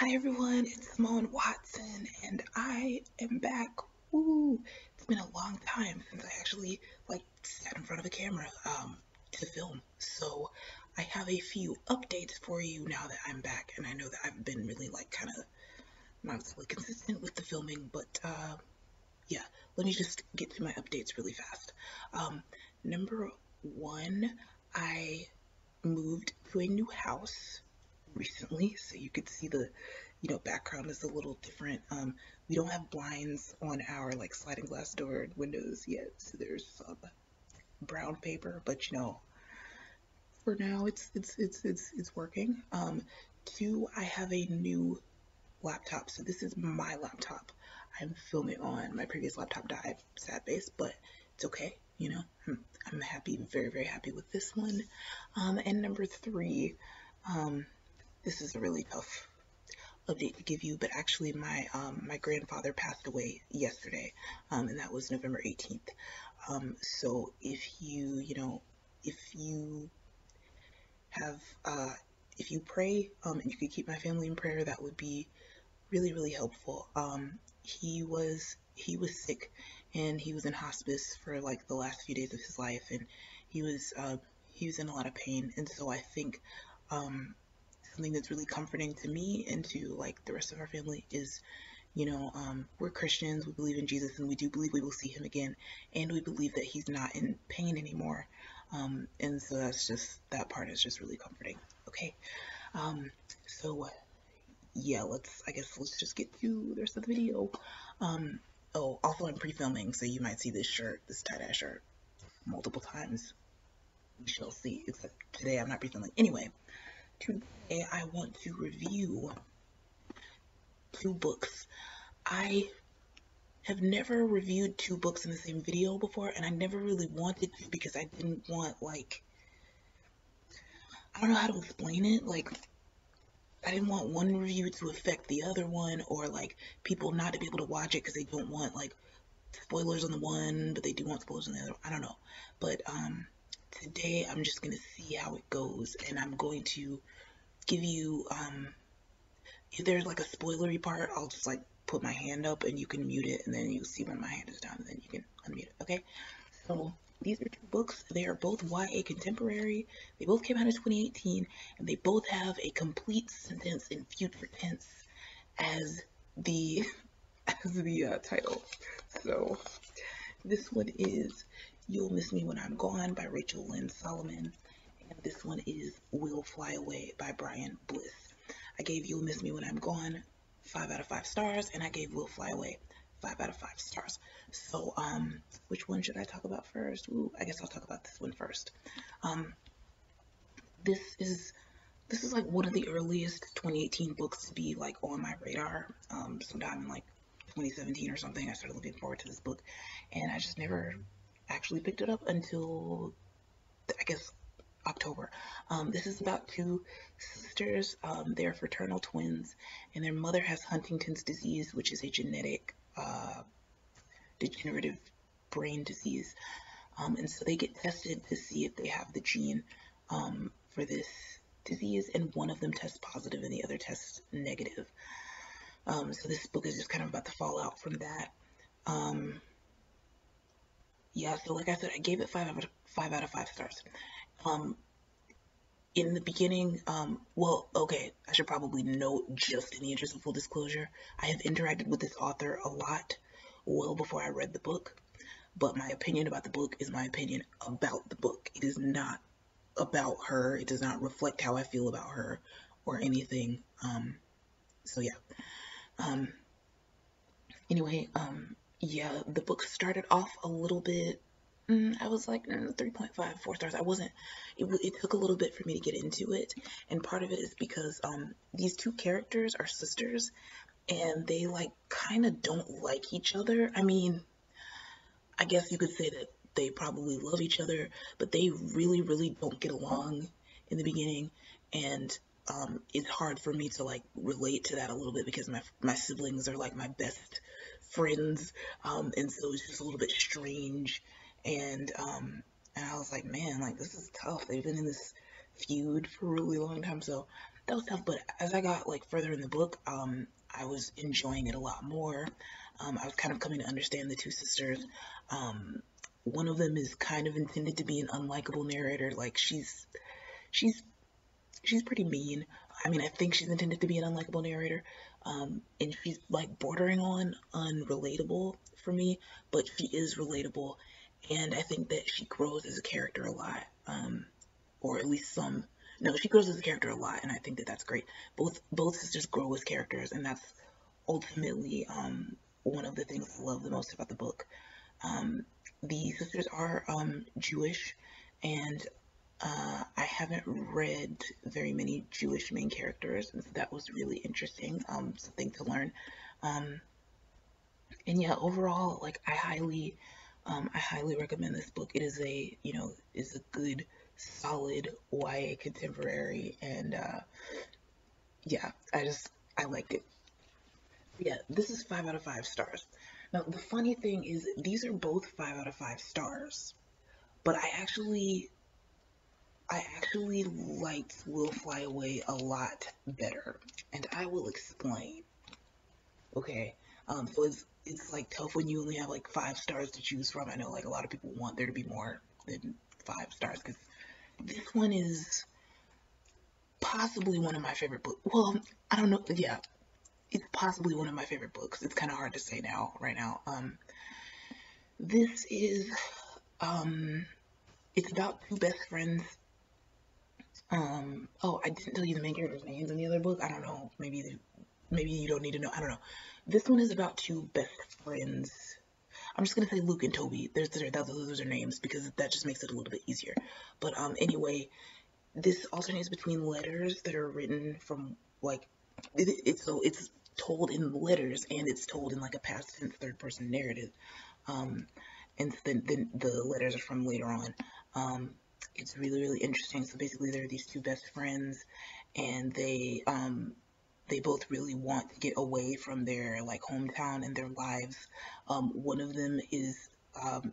Hi everyone, it's Simone Watson, and I am back. Woo! It's been a long time since I actually sat in front of a camera to film. So I have a few updates for you now that I'm back, and I know that I've been really kind of not exactly consistent with the filming, but yeah, let me just get to my updates really fast. Number one, I moved to a new house recently, so you could see the background is a little different. We don't have blinds on our sliding glass door windows yet, so there's some brown paper, but for now it's working. Two, I have a new laptop, so this is my laptop. I'm filming on. My previous laptop died, sad face, but it's okay. I'm happy, very happy with this one. And number three, um, this is a really tough update to give you, but actually my grandfather passed away yesterday, and that was November 18th. So if you have if you pray, and you could keep my family in prayer, that would be really helpful. He was sick, and he was in hospice for the last few days of his life, and he was uh, he was in a lot of pain, and so I think something that's really comforting to me and to the rest of our family is we're Christians, we believe in Jesus, and we do believe we will see him again, and we believe that he's not in pain anymore. And so that part is just really comforting. Okay. Um, so yeah, let's just get to the rest of the video. Um, oh, also I'm pre-filming, so you might see this tie-dye shirt, multiple times. We shall see. Except today I'm not pre-filming. Anyway, today I want to review two books. I have never reviewed two books in the same video before, and I never really wanted to because I didn't want I don't know how to explain it. I didn't want one review to affect the other one, or people not to be able to watch it because they don't want spoilers on the one, but they do want spoilers on the other. I don't know. But today I'm just gonna see how it goes, and I'm going to give you if there's a spoilery part, I'll just put my hand up and you can mute it, and then you'll see when my hand is down, and then you can unmute it. Okay. So these are two books. They are both YA contemporary. They both came out in 2018, and they both have a complete sentence in future tense as the title. So this one is You'll Miss Me When I'm Gone by Rachel Lynn Solomon, and this one is We'll Fly Away by Brian Bliss. I gave You'll Miss Me When I'm Gone 5 out of 5 stars, and I gave We'll Fly Away 5 out of 5 stars. So, which one should I talk about first? Ooh, I guess I'll talk about this one first. Um, this is one of the earliest 2018 books to be on my radar. Sometime in 2017 or something, I started looking forward to this book, and I just never actually picked it up until I guess October. This is about two sisters. They're fraternal twins, and their mother has Huntington's disease, which is a genetic degenerative brain disease. And so they get tested to see if they have the gene for this disease, and one of them tests positive and the other tests negative. So this book is just kind of about the fallout from that. Yeah, so like I said, I gave it 5 out of 5 stars. Um, in the beginning, well, okay, I should probably note, just in the interest of full disclosure, I have interacted with this author a lot well before I read the book, but my opinion about the book is my opinion about the book. It is not about her. It does not reflect how I feel about her or anything. So yeah. Um, anyway, yeah, the book started off a little bit. I was 3.5, 4 stars. I wasn't. It took a little bit for me to get into it, and part of it is because these two characters are sisters, and they kind of don't like each other. I mean, I guess you could say that they probably love each other, but they really don't get along in the beginning, and it's hard for me to relate to that a little bit because my siblings are my best friends, and so it's just a little bit strange, and I was like, man, this is tough. They've been in this feud for a really long time, so that was tough. But as I got like further in the book, I was enjoying it a lot more. I was kind of coming to understand the two sisters. Um, one of them is kind of intended to be an unlikable narrator. Like she's she's pretty mean. I mean, I think she's intended to be an unlikable narrator. And she's like bordering on unrelatable for me, but she is relatable, and I think that she grows as a character a lot, or at least some. No, she grows as a character a lot, and I think that that's great. Both sisters grow as characters, and that's ultimately one of the things I love the most about the book. Um, the sisters are Jewish, and I haven't read very many Jewish main characters, and so that was really interesting, something to learn. Um, and yeah, overall, like I highly recommend this book. It is is a good, solid YA contemporary, and yeah, I liked it. Yeah, this is 5 out of 5 stars. Now the funny thing is, these are both 5 out of 5 stars, but I actually liked Will Fly Away a lot better, and I will explain. Okay, so it's like tough when you only have like 5 stars to choose from. I know like a lot of people want there to be more than 5 stars because this one is possibly one of my favorite books. Well, I don't know. Yeah, it's possibly one of my favorite books. It's kind of hard to say now, right now. This is um, it's about two best friends. Oh, I didn't tell you the main characters' names in the other book. I don't know. Maybe you don't need to know. I don't know. This one is about two best friends. I'm just gonna say Luke and Toby. Those are names because that just makes it a little bit easier. But anyway, this alternates between letters that are written from like it's told in letters and it's told in like a past tense third person narrative. Um, and then the letters are from later on. It's really interesting. So basically, there are these two best friends, and they both really want to get away from their like hometown and their lives. One of them is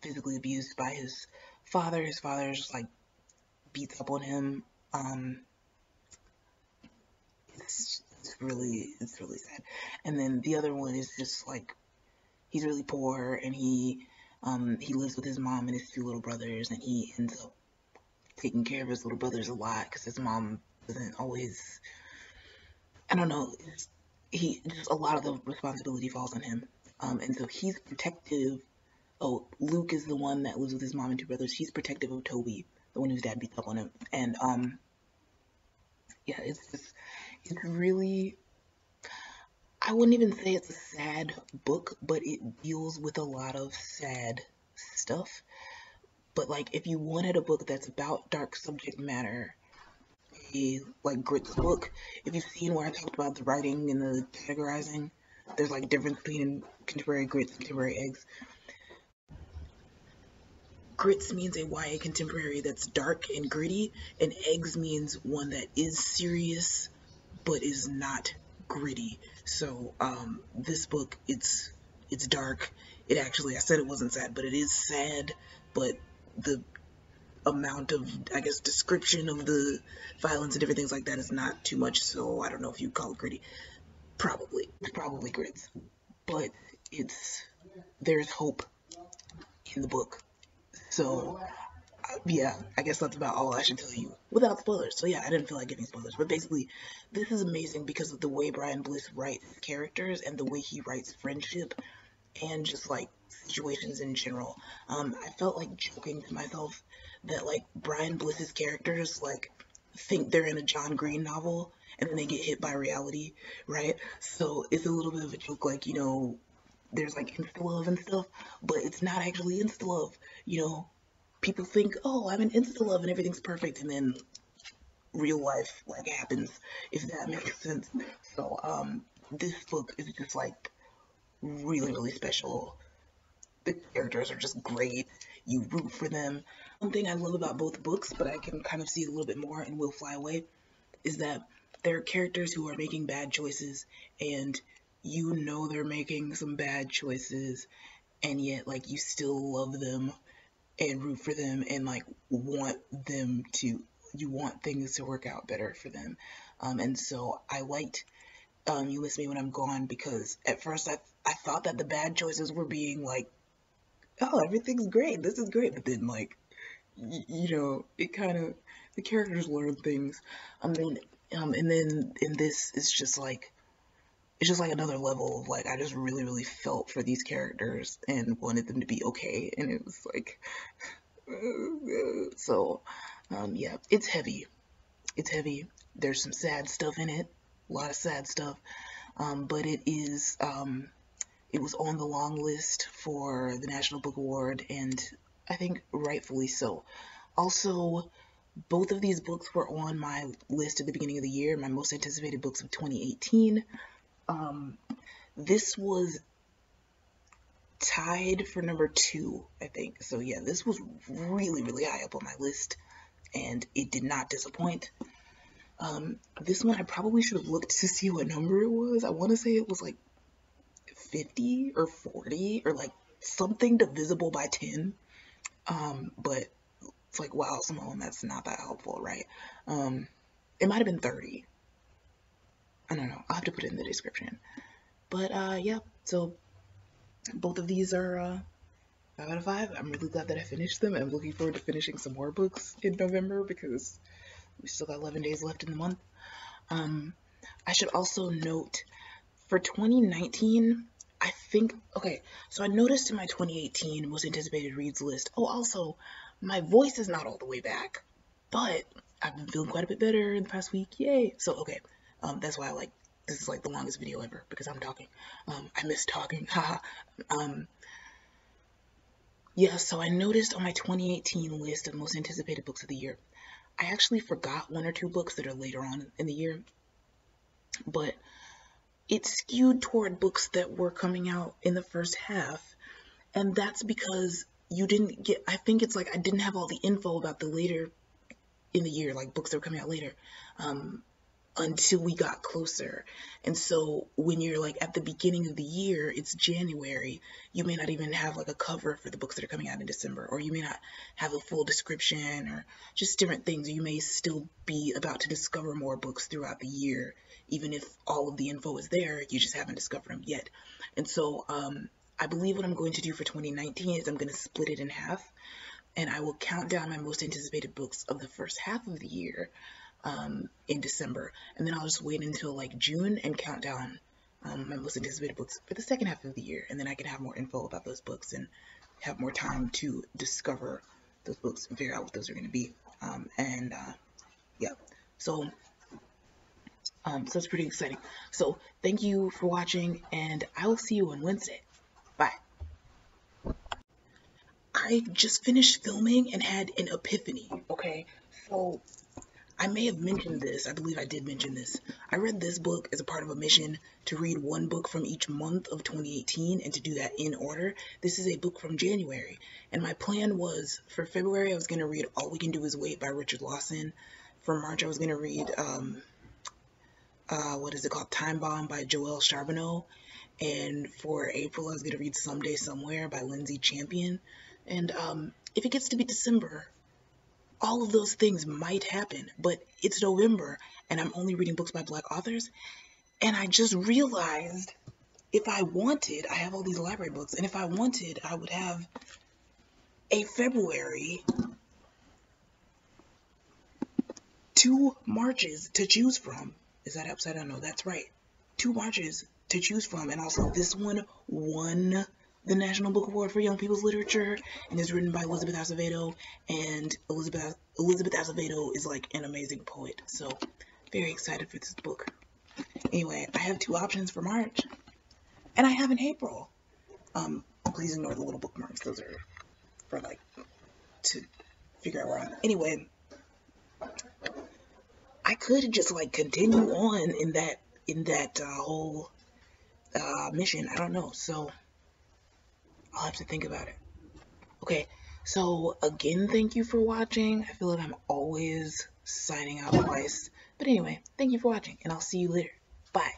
physically abused by his father. His father just like beats up on him. Um, it's really sad. And then the other one is just like he's really poor and he lives with his mom and his two little brothers, and he ends up taking care of his little brothers a lot because his mom doesn't always. I don't know. He just a lot of the responsibility falls on him, and so he's protective. Oh, Luke is the one that lives with his mom and two brothers. He's protective of Toby, the one whose dad beats up on him, and yeah, it's really. I wouldn't even say it's a sad book, but it deals with a lot of sad stuff. But like, if you wanted a book that's about dark subject matter, a like Grit's book, if you've seen where I talked about the writing and the categorizing, there's like difference between contemporary Grits and contemporary eggs. Grits means a YA contemporary that's dark and gritty, and eggs means one that is serious but is not gritty. So this book, it's dark. It actually, I said it wasn't sad, but it is sad. But the amount of, I guess, description of the violence and different things like that is not too much. So I don't know if you call it gritty. Probably grits. But it's there's hope in the book. So yeah, I guess that's about all I should tell you without spoilers. So yeah, I didn't feel like giving spoilers, but basically, this is amazing because of the way Brian Bliss writes characters and the way he writes friendship and just like situations in general. I felt like joking to myself that like Brian Bliss's characters like think they're in a John Green novel and then they get hit by reality, right? So it's a little bit of a joke, like there's like insta love and stuff, but it's not actually insta love. You know, people think, oh, I'm in insta love and everything's perfect, and then real life like happens, if that makes sense. So this book is just like really special. The characters are just great. You root for them. One thing I love about both books, but I can kind of see it a little bit more in Will Fly Away, is that there are characters who are making bad choices, and you know they're making some bad choices, and yet like you still love them and root for them and like want them to you want things to work out better for them. And so I liked You Miss Me When I'm Gone because at first I thought that the bad choices were being like, oh, everything's great, this is great, but then like, you know, it kind of, the characters learn things. Then and then in this, it's just like another level of like, I just really, really felt for these characters and wanted them to be okay. And it was like, so, yeah, it's heavy. It's heavy. There's some sad stuff in it, a lot of sad stuff. But it was on the long list for the National Book Award, and I think rightfully so. Also, both of these books were on my list at the beginning of the year, my most anticipated books of 2018. This was tied for number 2, I think. So yeah, this was really, really high up on my list, and it did not disappoint. This one I probably should have looked to see what number it was. I want to say it was like 50 or 40 or like something divisible by 10. But it's like, wow, Simone, that's not that helpful, right? It might have been 30. I don't know. I'll have to put it in the description. But yeah, so both of these are 5 out of 5. I'm really glad that I finished them. I'm looking forward to finishing some more books in November because we still got 11 days left in the month. I should also note for 2019, I think, okay, so I noticed in my 2018 most anticipated reads list, oh, also, my voice is not all the way back, but I've been feeling quite a bit better in the past week, yay. So, okay, that's why this is like the longest video ever, because I'm talking. I miss talking, haha. Yeah, so I noticed on my 2018 list of most anticipated books of the year, I actually forgot 1 or 2 books that are later on in the year, but it skewed toward books that were coming out in the first half, and that's because you didn't get, I think it's like I didn't have all the info about the later in the year, like books that were coming out later, until we got closer. And so when you're like at the beginning of the year, it's January, you may not even have like a cover for the books that are coming out in December, or you may not have a full description, or just different things. You may still be about to discover more books throughout the year, even if all of the info is there, you just haven't discovered them yet. And so I believe what I'm going to do for 2019 is I'm going to split it in half, and I will count down my most anticipated books of the first half of the year in December, and then I'll just wait until like June and count down my most anticipated books for the second half of the year, and then I can have more info about those books and have more time to discover those books and figure out what those are going to be. Yeah, so it's pretty exciting. So thank you for watching, and I will see you on Wednesday. Bye. I just finished filming and had an epiphany, okay? So I may have mentioned this. I believe I did mention this. I read this book as a part of a mission to read 1 book from each month of 2018 and to do that in order. This is a book from January, and my plan was for February I was going to read All We Can Do Is Wait by Richard Lawson. For March I was going to read what is it called, Time Bomb by Joelle Charbonneau, and for April I was going to read Someday Somewhere by Lindsay Champion. And if it gets to be December, all of those things might happen, but it's November and I'm only reading books by Black authors, and I just realized if I wanted, I have all these library books, and if I wanted, I would have a February, 2 Marches to choose from. Is that upside down? No, that's right. 2 Marches to choose from, and also this one won the National Book Award for Young People's Literature, and is written by Elizabeth Acevedo, and Elizabeth Acevedo is like an amazing poet, so very excited for this book. Anyway, I have 2 options for March, and I have in April. Please ignore the little bookmarks, those are for like, to figure out where I'm at. Anyway, I could just like continue on in that whole mission, I don't know, so I'll have to think about it. Okay, so again, thank you for watching. I feel like I'm always signing out twice. But anyway, thank you for watching, and I'll see you later. Bye.